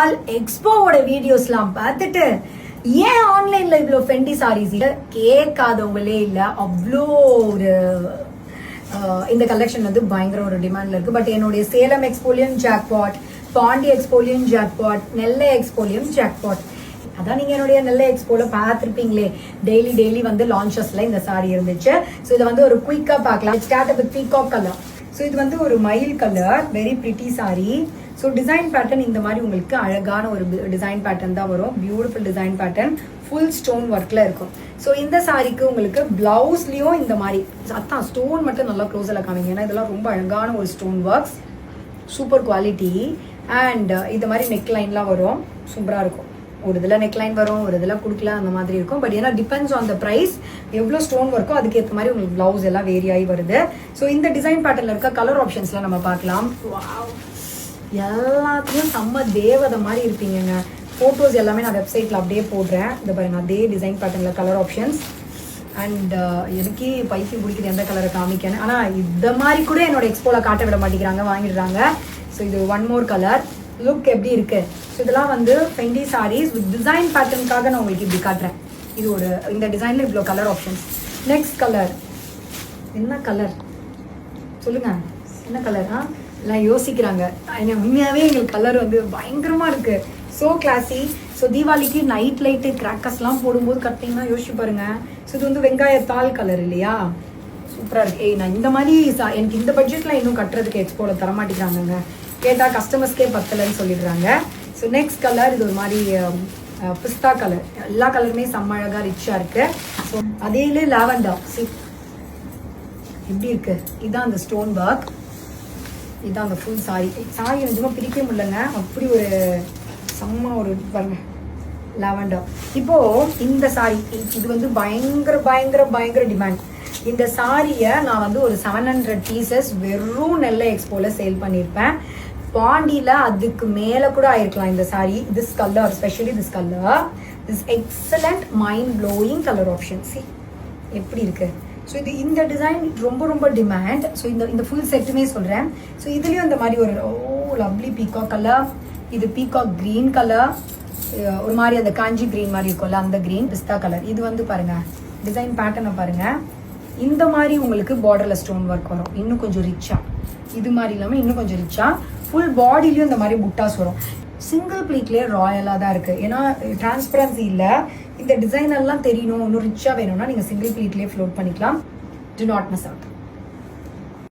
All எக்ஸ்போவோட வீடியோஸ்லாம் பார்த்துட்டு ஏன் ஆன்லைன்ல இவ்வளோ ஃபெண்டி சாரீஸ் கேட்காதவங்களே இல்லை. அவ்வளோ ஒரு இந்த கலெக்ஷன் வந்து பயங்கர ஒரு டிமாண்ட்ல இருக்கு. பட் என்னுடைய சேலம் எக்ஸ்போலியம் ஜாக்பாட், பாண்டி எக்ஸ்போலியம் ஜாக்பாட், நெல்லை எக்ஸ்போலியம் ஜாக்பாட், அதான் நீங்க என்னுடைய நெல்லை எக்ஸ்போல பார்த்துருப்பீங்களே. டெய்லி வந்து லான்ச்சஸ்ல இந்த சாரி இருந்துச்சு. ஸோ இதை வந்து ஒரு குயிக்கா பார்க்கலாம். Start with peacock colour. So இது வந்து ஒரு மயில் colour, very pretty sorry. So design pattern இந்த மாதிரி உங்களுக்கு அழகான ஒரு டிசைன் பேட்டர்ன் தான் வரும். Beautiful design pattern, full stone ஒர்க்ல இருக்கும். ஸோ இந்த சாரிக்கு உங்களுக்கு பிளவுஸ்லயும் இந்த மாதிரி அதான் ஸ்டோன் மட்டும் நல்லா க்ளோஸ்ல காமிங்க. ஏன்னா இதெல்லாம் ரொம்ப அழகான ஒரு stone works, super quality. And இந்த மாதிரி நெக் லைன்லாம் வரும், சூப்பரா இருக்கும். ஒரு இதில் நெக்லைன் வரும், ஒரு இதில் கொடுக்கல, அந்த மாதிரி இருக்கும். பட் ஏன்னா டிபெண்ட்ஸ் ஆன் த ப்ரைஸ், எவ்வளோ ஸ்டோன் ஒர்க்கோ அதுக்கேற்ற மாதிரி உங்களுக்கு பிளவுஸ் எல்லாம் வேரி ஆகி வருது. ஸோ இந்த டிசைன் பேட்டர்ல இருக்க கலர் ஆப்ஷன்ஸ்லாம் நம்ம பார்க்கலாம். எல்லாத்தையும் செம்ம தேவதை மாதிரி இருப்பீங்க. ஃபோட்டோஸ் எல்லாமே நான் வெப்சைட்டில் அப்படியே போடுறேன். இந்த பாருங்க, அதே டிசைன் பேட்டர்ல கலர் ஆப்ஷன்ஸ். அண்ட் எனக்கே பைத்தியம் பிடிக்குது எந்த கலரை காமிக்கணும். ஆனால் இந்த மாதிரி கூட என்னோட எக்ஸ்போல காட்ட விட மாட்டேங்கிறாங்க, வாங்கிடுறாங்க. ஸோ இது ஒன் மோர் கலர். லுக் எப்படி இருக்கு. ஸோ இதெல்லாம் வந்து ஃபெண்டி சாரீஸ் வித் டிசைன் பேட்டர்னுக்காக நான் உங்களுக்கு இப்படி காட்டுறேன். இது ஒரு இந்த டிசைன்ல இவ்வளோ கலர் ஆப்ஷன்ஸ். நெக்ஸ்ட் கலர் என்ன கலர் சொல்லுங்க, என்ன கலர்? எல்லாம் யோசிக்கிறாங்க. உண்மையாவே எங்களுக்கு கலர் வந்து பயங்கரமா இருக்கு, ஸோ கிளாசி. ஸோ தீபாவளிக்கு நைட் லைட்டு கிராக்கர்ஸ்லாம் போடும்போது கட்டிங்கன்னா யோசிச்சு பாருங்க. ஸோ இது வந்து வெங்காயத்தாள் கலர் இல்லையா, சூப்பராக இருக்கு. நான் இந்த மாதிரி எனக்கு இந்த பட்ஜெட்ல இன்னும் கட்டுறதுக்கு எக்ஸ்போல தரமாட்டேங்கிறாங்க. கேட்டால் கஸ்டமர்ஸ்க்கே பத்தலைன்னு சொல்லிடுறாங்க. ஸோ நெக்ஸ்ட் கலர் இது ஒரு மாதிரி பிஸ்தா கலர். எல்லா கலருமே செம்ம அழகா ரிச்சா இருக்கு. ஸோ அதே லாவெண்டர் எப்படி இருக்கு. இதான் அந்த ஸ்டோன் ஒர்க், இதான் அந்த ஃபுல் சாரி. சாரி நிஜமா பிரிக்க முடியலங்க, அப்படி ஒரு செம்ம ஒரு பாருங்க லாவெண்டர். இப்போ இந்த சாரி இது வந்து பயங்கர பயங்கர பயங்கர டிமாண்ட். இந்த சாரியை நான் வந்து ஒரு 700 பீசஸ் வெறும் நெல்லை எக்ஸ்போல சேல் பண்ணியிருப்பேன். பாண்டியில அதுக்கு மேல கூட ஆயிருக்கலாம் இந்த sorry. This colour, specially this colour, this excellent mind blowing colour option. C எப்படி இருக்கு. ஸோ இது இந்த டிசைன் ரொம்ப ரொம்ப டிமாண்ட். ஸோ இந்த ஃபுல் செட்டுமே சொல்றேன். ஸோ இதுலயும் இந்த மாதிரி ஒரு லவ்லி பீகாக் கலர், இது பீகாக் கிரீன் கலர், ஒரு மாதிரி அந்த காஞ்சி கிரீன் மாதிரி இருக்கும்ல அந்த கிரீன், பிஸ்தா கலர். இது வந்து பாருங்க டிசைன் பேட்டர்னை பாருங்க. இந்த மாதிரி உங்களுக்கு பார்டர்ல ஸ்டோன் ஒர்க் வரும், இன்னும் கொஞ்சம் ரிச்சா. இது மாதிரி இல்லாமல் இன்னும் கொஞ்சம் ரிச்சா ஃபுல் பாடிலையும் இந்த மாதிரி புட்டாஸ் வரும். சிங்கிள் ப்ளீட்லேயே ராயலாக தான் இருக்குது. ஏன்னா டிரான்ஸ்பரன்சி இல்லை. இந்த டிசைன் எல்லாம் தெரியணும், இன்னும் ரிச்சாக வேணும்னா நீங்கள் சிங்கிள் ப்ளீட்லேயே ஃப்ளோட் பண்ணிக்கலாம். To not miss out.